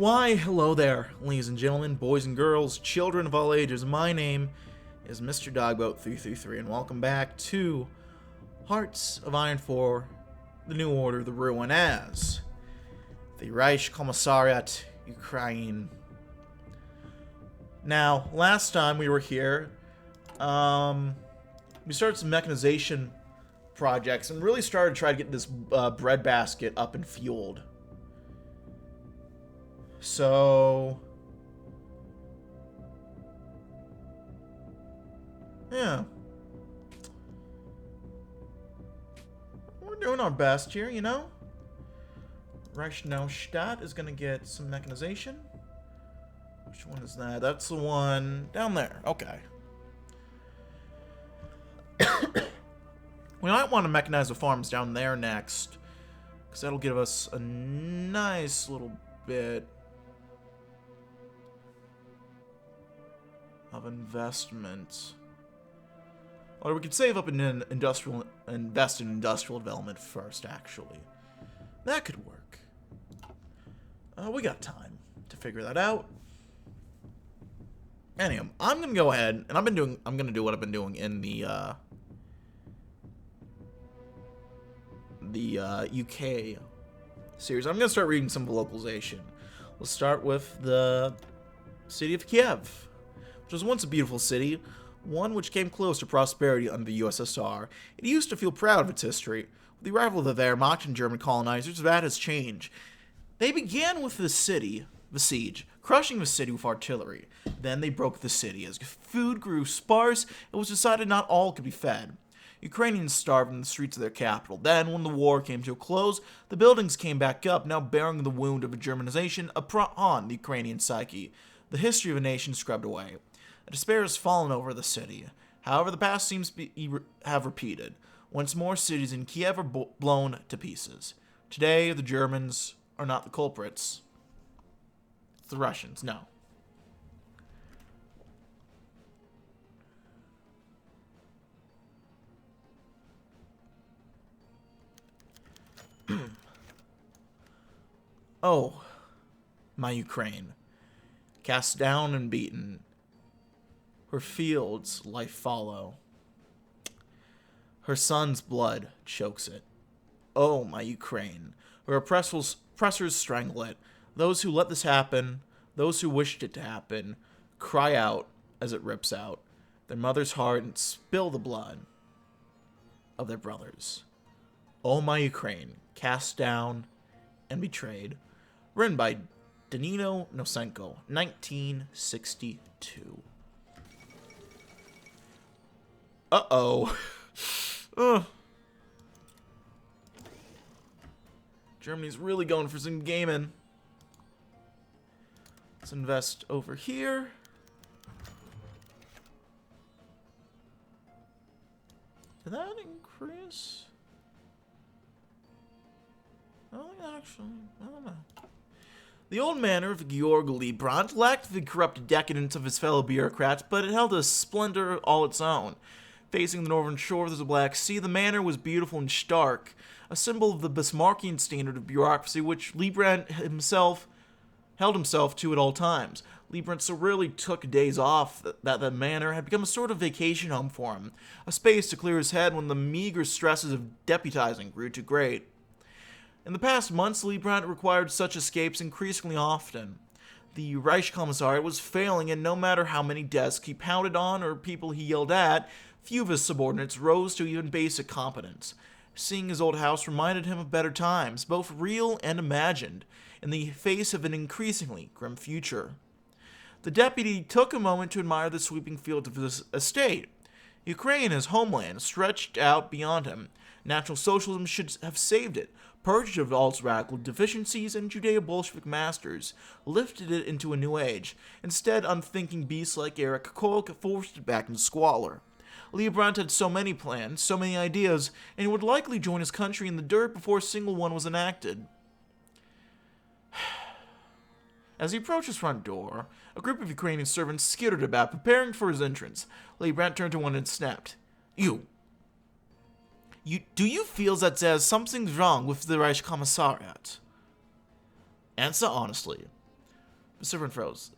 Why, hello there, ladies and gentlemen, boys and girls, children of all ages. My name is Mr. Dogboat333, and welcome back to Hearts of Iron 4, The New Order, The Ruin, as the Reich Commissariat Ukraine. Now, last time we were here, we started some mechanization projects and really started to try to get this breadbasket up and fueled. So, yeah, we're doing our best here, you know. Reichenaustadt is going to get some mechanization. Which one is that? That's the one down there. Okay. We might want to mechanize the farms down there next, because that'll give us a nice little bit of investment. Or we could save up in invest in industrial development first, actually. That could work. We got time to figure that out. Anyway, I'm gonna go ahead and I'm gonna do what I've been doing in the UK series. I'm gonna start reading some of the localization. Let's start with the city of Kiev, which was once a beautiful city, one which came close to prosperity under the USSR. It used to feel proud of its history. With the arrival of the Wehrmacht and German colonizers, that has changed. They began with the siege, crushing the city with artillery. Then they broke the city. As food grew sparse, it was decided not all could be fed. Ukrainians starved in the streets of their capital. Then, when the war came to a close, the buildings came back up, now bearing the wound of Germanization upon the Ukrainian psyche. The history of a nation scrubbed away. A despair has fallen over the city. However, the past seems to have repeated. Once more, cities in Kiev are blown to pieces. Today, the Germans are not the culprits. It's the Russians, no. Oh, my Ukraine, cast down and beaten, her fields life follow. Her son's blood chokes it. Oh, my Ukraine, her oppressors strangle it. Those who let this happen, those who wished it to happen, cry out as it rips out their mother's heart and spill the blood of their brothers. Oh, my Ukraine, cast down and betrayed. Written by TNO 1962. Uh-oh. Germany's really going for some gaming. Let's invest over here. Did that increase? I don't think actually. I don't know. The old manor of Georg Liebrandt lacked the corrupt decadence of his fellow bureaucrats, but it held a splendor all its own. Facing the northern shore of the Black Sea, the manor was beautiful and stark, a symbol of the Bismarckian standard of bureaucracy which Liebrandt himself held himself to at all times. Liebrandt so rarely took days off that the manor had become a sort of vacation home for him, a space to clear his head when the meager stresses of deputizing grew too great. In the past months, Liebrandt required such escapes increasingly often. The Reich Commissariat was failing, and no matter how many desks he pounded on or people he yelled at, few of his subordinates rose to even basic competence. Seeing his old house reminded him of better times, both real and imagined, in the face of an increasingly grim future. The deputy took a moment to admire the sweeping fields of his estate. Ukraine, his homeland, stretched out beyond him. National Socialism should have saved it, purged it of all its radical deficiencies and Judeo-Bolshevik masters, lifted it into a new age. Instead, unthinking beasts like Erich Koch forced it back into squalor. Liebrandt had so many plans, so many ideas, and he would likely join his country in the dirt before a single one was enacted. As he approached his front door, a group of Ukrainian servants skittered about, preparing for his entrance. Liebrandt turned to one and snapped. Do you feel that something's wrong with the Reich Commissariat? Answer honestly. The servant froze.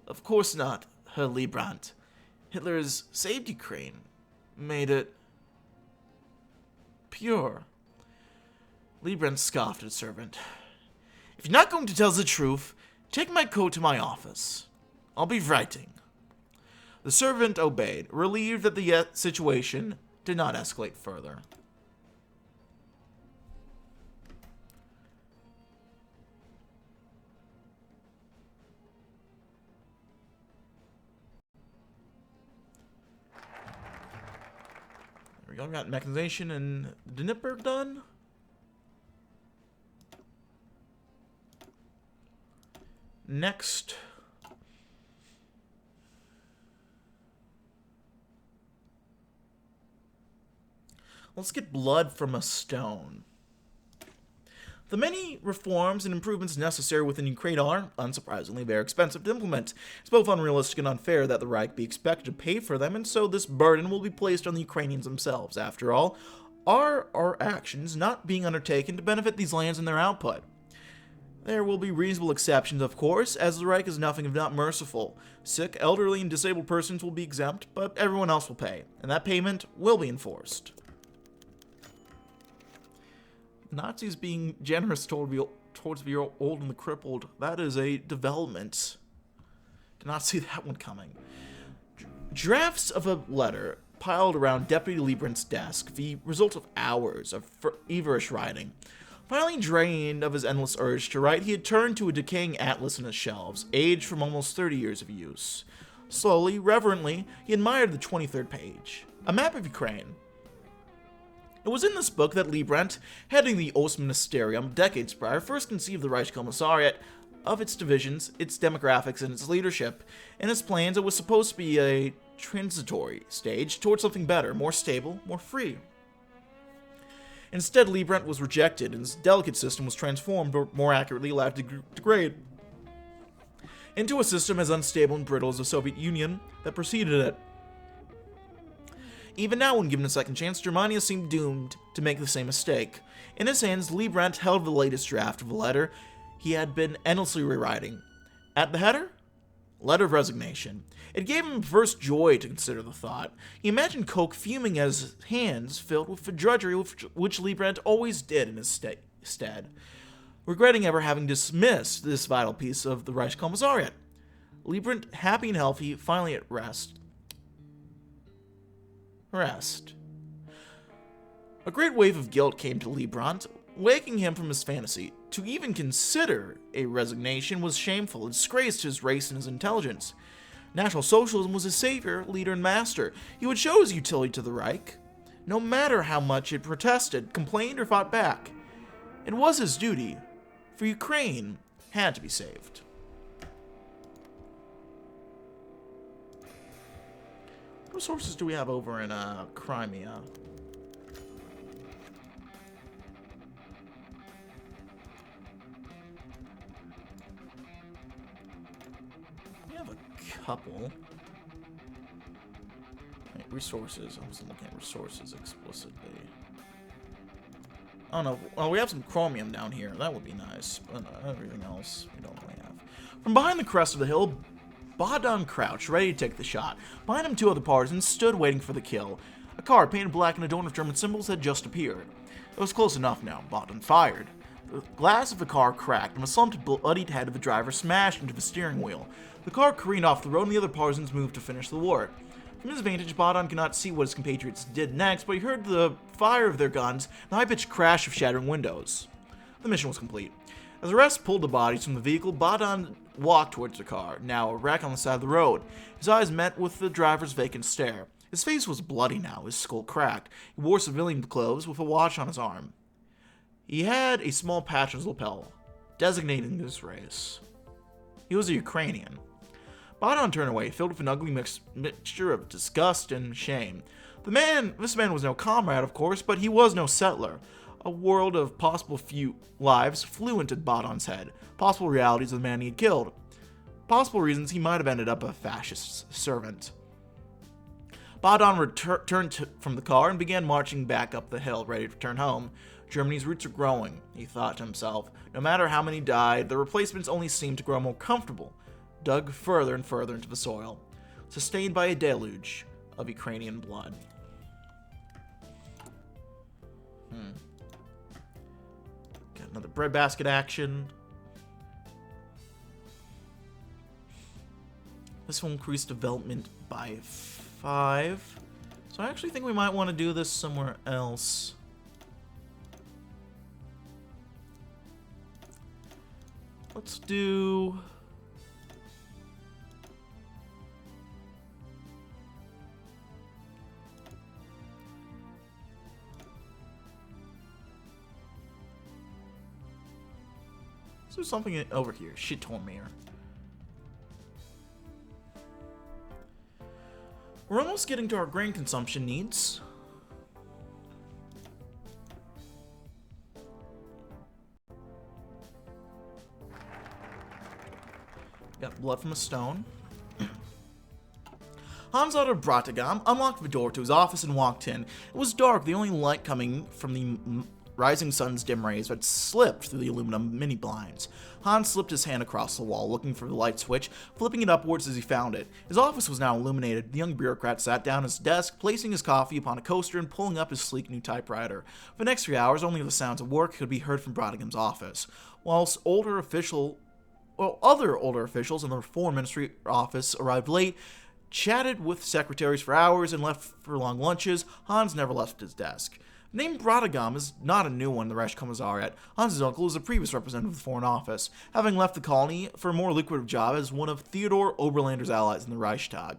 Of course not, Herr Liebrandt. Hitler's saved Ukraine. Made it pure. Liebrandt scoffed at the servant. If you're not going to tell the truth, take my coat to my office. I'll be writing. The servant obeyed, relieved that the situation did not escalate further. There we go, got mechanization and Dnipro done. Next, let's get blood from a stone. The many reforms and improvements necessary within Ukraine are, unsurprisingly, very expensive to implement. It's both unrealistic and unfair that the Reich be expected to pay for them, and so this burden will be placed on the Ukrainians themselves. After all, are our actions not being undertaken to benefit these lands and their output? There will be reasonable exceptions, of course, as the Reich is nothing if not merciful. Sick, elderly, and disabled persons will be exempt, but everyone else will pay, and that payment will be enforced. Nazis being generous towards the old and the crippled, that is a development. Did not see that one coming. Drafts of a letter piled around Deputy Liebrandt's desk, the result of hours of feverish writing. Finally drained of his endless urge to write, he had turned to a decaying atlas on his shelves, aged from almost 30 years of use. Slowly, reverently, he admired the 23rd page. A map of Ukraine. It was in this book that Liebrandt, heading the Ostministerium decades prior, first conceived the Reichskommissariat of its divisions, its demographics, and its leadership. In his plans, it was supposed to be a transitory stage towards something better, more stable, more free. Instead, Liebrandt was rejected, and his delicate system was transformed, or more accurately, allowed to degrade, into a system as unstable and brittle as the Soviet Union that preceded it. Even now, when given a second chance, Germania seemed doomed to make the same mistake. In his hands, Liebrandt held the latest draft of a letter he had been endlessly rewriting. At the header, letter of resignation. It gave him first joy to consider the thought. He imagined Koch fuming as his hands filled with the drudgery which Liebrandt always did in his stead, regretting ever having dismissed this vital piece of the Reichskommissariat. Liebrandt, happy and healthy, finally at rest. A great wave of guilt came to Liebrandt, waking him from his fantasy. To even consider a resignation was shameful. It disgraced his race and his intelligence. National Socialism was his savior, leader, and master. He would show his utility to the Reich, no matter how much it protested, complained, or fought back. It was his duty, for Ukraine had to be saved. What resources do we have over in Crimea? We have a couple. Wait, resources. I wasn't looking at resources explicitly. Oh no. Oh, we have some chromium down here. That would be nice. But everything else we don't really have. From behind the crest of the hill, Bogdan crouched, ready to take the shot. Behind him, two other partisans stood waiting for the kill. A car painted black and adorned with German symbols had just appeared. It was close enough now. Bogdan fired. The glass of the car cracked, and the slumped, bloodied head of the driver smashed into the steering wheel. The car careened off the road, and the other partisans moved to finish the war. From his vantage, Bogdan could not see what his compatriots did next, but he heard the fire of their guns and the high-pitched crash of shattering windows. The mission was complete. As the rest pulled the bodies from the vehicle, Bogdan walked towards the car, now a wreck on the side of the road. His eyes met with the driver's vacant stare. His face was bloody now, his skull cracked. He wore civilian clothes with a watch on his arm. He had a small patch on his lapel, designating his race. He was a Ukrainian. Bogdan turned away, filled with an ugly mixture of disgust and shame. This man was no comrade, of course, but he was no settler. A world of possible few lives flew into Bogdan's head, possible realities of the man he had killed, possible reasons he might have ended up a fascist servant. Bogdan returned from the car and began marching back up the hill, ready to return home. Germany's roots are growing, he thought to himself. No matter how many died, the replacements only seemed to grow more comfortable, dug further and further into the soil, sustained by a deluge of Ukrainian blood. Got another breadbasket action. This will increase development by 5. So I actually think we might want to do this somewhere else. Let's do... Let's do something over here. Shitomir. We're almost getting to our grain consumption needs. Got blood from a stone. Hans out of Bratagam unlocked the door to his office and walked in. It was dark, the only light coming from the rising sun's dim rays had slipped through the aluminum mini blinds. Hans slipped his hand across the wall, looking for the light switch, flipping it upwards as he found it. His office was now illuminated. The young bureaucrat sat down at his desk, placing his coffee upon a coaster and pulling up his sleek new typewriter. For the next 3 hours, only the sounds of work could be heard from Brodigan's office, whilst other older officials in the Foreign Ministry office arrived late, chatted with secretaries for hours, and left for long lunches. Hans never left his desk. The name Bratagam is not a new one in the Reich Commissariat. Hans's uncle is a previous representative of the Foreign Office, having left the colony for a more lucrative job as one of Theodor Oberlander's allies in the Reichstag.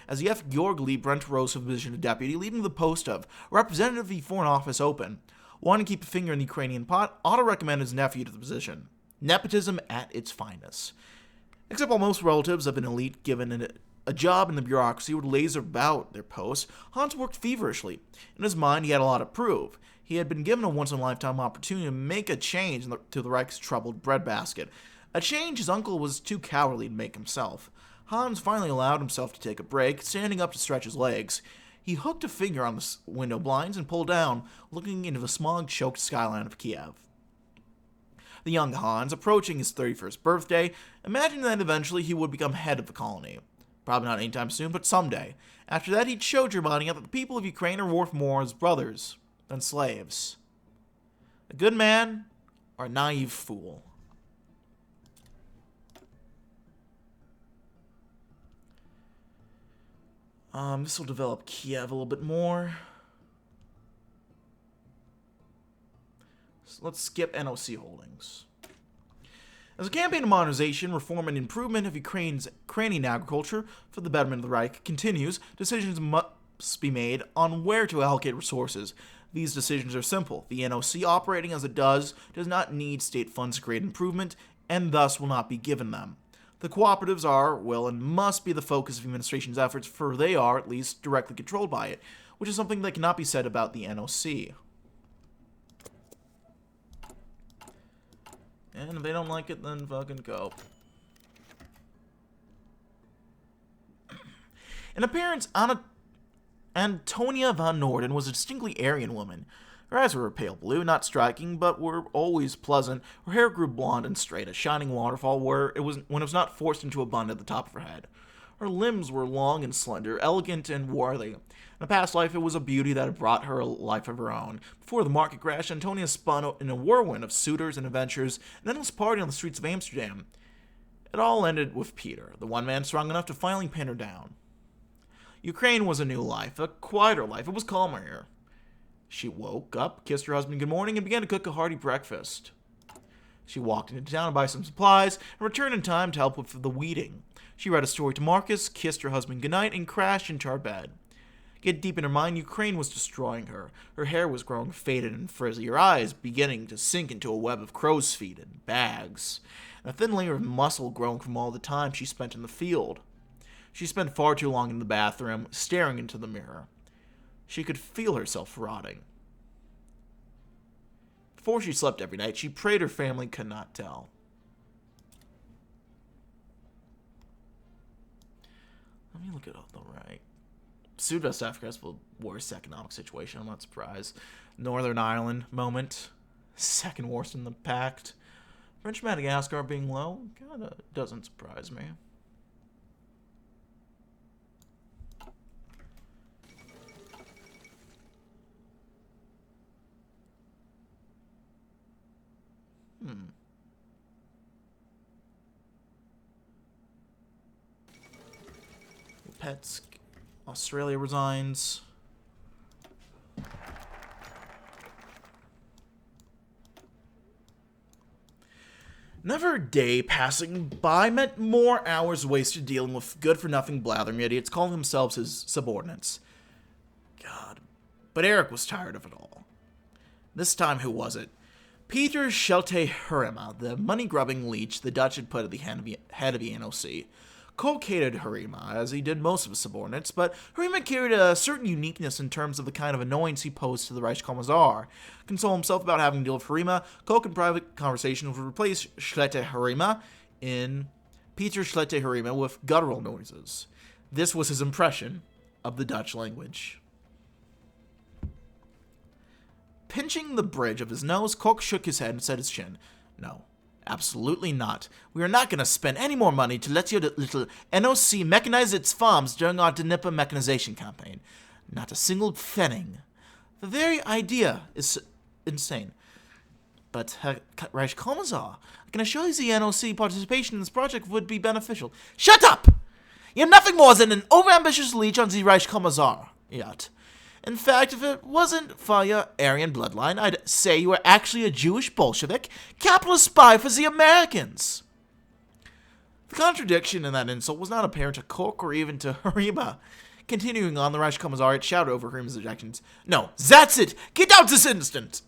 As the F. Georg Liebrandt rose to the position of deputy, leaving the post of representative of the Foreign Office open. Wanting to keep a finger in the Ukrainian pot, Otto recommended his nephew to the position. Nepotism at its finest. Except while most relatives of an elite given a job in the bureaucracy would laser about their posts, Hans worked feverishly. In his mind, he had a lot to prove. He had been given a once-in-a-lifetime opportunity to make a change to the Reich's troubled breadbasket. A change his uncle was too cowardly to make himself. Hans finally allowed himself to take a break, standing up to stretch his legs. He hooked a finger on the window blinds and pulled down, looking into the smog-choked skyline of Kiev. The young Hans, approaching his 31st birthday, imagined that eventually he would become head of the colony. Probably not anytime soon, but someday. After that, he'd show Germania that the people of Ukraine are worth more as brothers than slaves. A good man or a naive fool. This will develop Kiev a little bit more. So let's skip NOC holdings. As a campaign of modernization, reform, and improvement of Ukraine's agriculture for the betterment of the Reich continues, decisions must be made on where to allocate resources. These decisions are simple. The NOC, operating as it does not need state funds to create improvement, and thus will not be given them. The cooperatives are, will, and must be the focus of the administration's efforts, for they are, at least, directly controlled by it, which is something that cannot be said about the NOC. And if they don't like it, then fucking go. In appearance, Antonia von Norden was a distinctly Aryan woman. Her eyes were pale blue, not striking, but were always pleasant. Her hair grew blonde and straight, a shining waterfall when it was not forced into a bun at the top of her head. Her limbs were long and slender, elegant and worthy. In a past life, it was a beauty that had brought her a life of her own. Before the market crash, Antonia spun in a whirlwind of suitors and adventures, an endless party on the streets of Amsterdam. It all ended with Peter, the one man strong enough to finally pin her down. Ukraine was a new life, a quieter life. It was calmer here. She woke up, kissed her husband good morning, and began to cook a hearty breakfast. She walked into town to buy some supplies, and returned in time to help with the weeding. She read a story to Marcus, kissed her husband goodnight, and crashed into her bed. Yet deep in her mind, Ukraine was destroying her. Her hair was growing faded and frizzy, her eyes beginning to sink into a web of crow's feet and bags, and a thin layer of muscle growing from all the time she spent in the field. She spent far too long in the bathroom, staring into the mirror. She could feel herself rotting. Before she slept every night, she prayed her family could not tell. Let me look at all the right. West Africa has the worst economic situation, I'm not surprised. Northern Ireland moment. Second worst in the pact. French Madagascar being low kinda doesn't surprise me. Pets. Australia resigns. Never a day passing by meant more hours wasted dealing with good-for-nothing blathering idiots calling themselves his subordinates. God. But Eric was tired of it all. This time, who was it? Peter Schelte-Hurima, the money-grubbing leech the Dutch had put at the head of the NOC. Cole hated Hurima, as he did most of his subordinates, but Hurima carried a certain uniqueness in terms of the kind of annoyance he posed to the Reichskommissar. Console himself about having to deal with Hurima, Koch in private conversations would replace Schelte-Hurima in Peter Schelte-Hurima with guttural noises. This was his impression of the Dutch language. Pinching the bridge of his nose, Koch shook his head and set his chin. No. Absolutely not. We are not going to spend any more money to let your little NOC mechanize its farms during our Dnieper mechanization campaign. Not a single pfennig. The very idea is insane. But, Herr Reichskommissar, I can assure you the NOC participation in this project would be beneficial. Shut up! You're nothing more than an overambitious leech on the Reichskommissar yet. In fact, if it wasn't for your Aryan bloodline, I'd say you were actually a Jewish Bolshevik, capitalist spy for the Americans. The contradiction in that insult was not apparent to Koch or even to Hurima. Continuing on, the Reichskommissariat shouted over Hurima's objections. No, that's it! Get out this instant!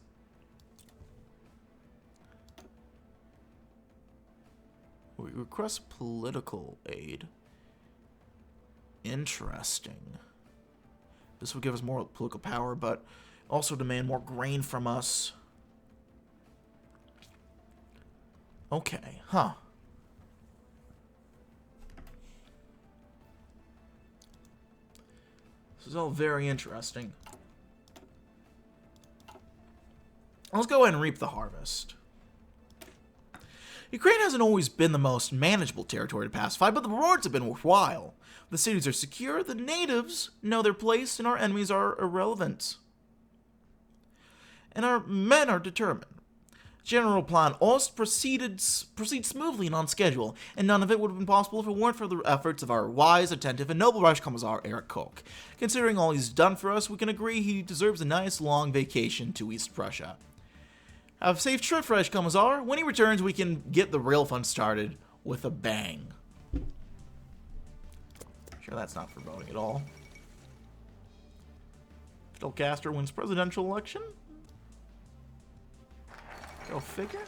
We request political aid. Interesting. This would give us more political power, but also demand more grain from us. Okay, huh. This is all very interesting. Let's go ahead and reap the harvest. Ukraine hasn't always been the most manageable territory to pacify, but the rewards have been worthwhile. The cities are secure, the natives know their place, and our enemies are irrelevant. And our men are determined. General Plan Ost proceeds smoothly and on schedule, and none of it would have been possible if it weren't for the efforts of our wise, attentive, and noble Reichskommissar Erich Koch. Considering all he's done for us, we can agree he deserves a nice long vacation to East Prussia. Have a safe trip, Reichskommissar. When he returns, we can get the real fun started with a bang. Sure, that's not foreboding at all. Fidel Castro wins presidential election? Go figure.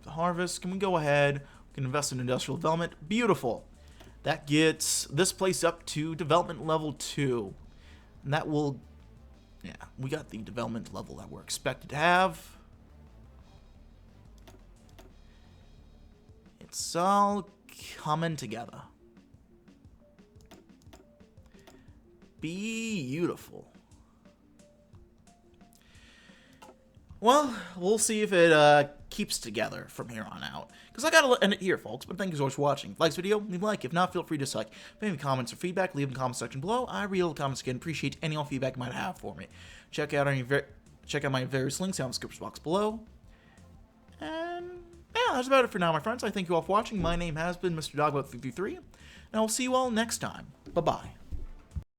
The harvest. Can we go ahead? We can invest in industrial development. Beautiful. That gets this place up to development level 2. And that will... yeah, we got the development level that we're expected to have. It's all coming together. Beautiful. Well, we'll see if it keeps together from here on out. Because I gotta end it here, folks. But thank you so much for watching. If you like this video, leave a like. If not, feel free to dislike. If you have any comments or feedback, leave in the comment section below. I read all the comments again. Appreciate any all feedback you might have for me. Check out my various links down in the description box below. And yeah, that's about it for now, my friends. I thank you all for watching. My name has been Mr. Dogbot333, and I'll see you all next time. Bye-bye.